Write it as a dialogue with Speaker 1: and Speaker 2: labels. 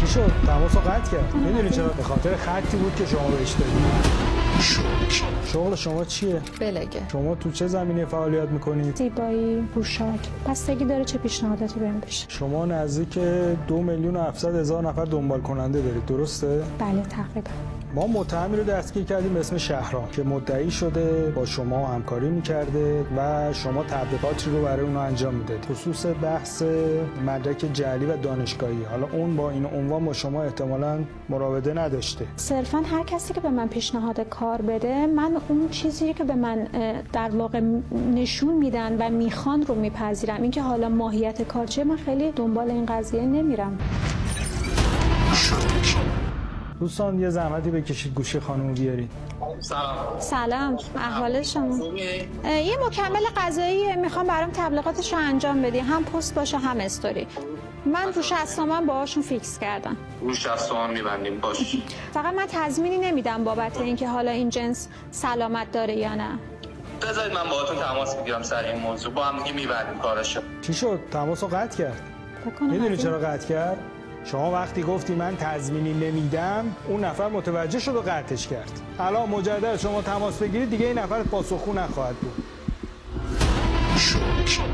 Speaker 1: شد؟ تماسو قطع کرد. میدونی چرا؟ به خاطر خطی بود که شما بهش دادید. شغل شما چیه؟
Speaker 2: بلگه.
Speaker 1: شما تو چه زمینه فعالیت میکنید؟
Speaker 3: زیبایی، پوشاک. بستگی داره چه پیشنهاداتی بهم بشه.
Speaker 1: شما نزدیک 2,700,000 نفر دنبال کننده دارید، درسته؟
Speaker 3: بله تقریبا.
Speaker 1: ما متهمی رو دستگیر کردیم به اسم شهرام که مدعی شده با شما همکاری میکرده و شما تبلیغاتی رو برای اونها انجام میدادید. خصوص بحث مدرک جعلی و دانشگاهی. حالا اون با این عنوان با شما احتمالاً مراوده نداشته.
Speaker 3: صرفاً هر کسی که به من پیشنهاد کار بده، من اون چیزی که به من در واقع نشون میدن و میخوان رو میپذیرم. اینکه حالا ماهیت کار چیه، من خیلی دنبال این قضیه نمیرم.
Speaker 1: دوستان یه زحمتی بکشید گوشی خانم بیارید.
Speaker 3: سلام، احوال شما؟ یه مکمل غذایی میخوام برام تبلیغاتش رو انجام بدی، هم پست باشه هم استوری. من رو 60 تومن باهاشون فیکس کردم.
Speaker 4: رو 60 تومن میبندیم باش.
Speaker 3: فقط من تضمینی نمیدم بابت اینکه حالا این جنس سلامت داره یا نه.
Speaker 4: بذارید من باهاتون تماس میگیرم سر این موضوع، با هم دیگه میبندیم کارشو.
Speaker 1: چی شد؟ تماسو قطع کرد. میدونی چرا قطع کرد؟ شما وقتی گفتی من تضمینی نمیدم، اون نفر متوجه شد و قطعش کرد. الان مجدد شما تماس بگیرید دیگه این نفر پاسخگو نخواهد بود.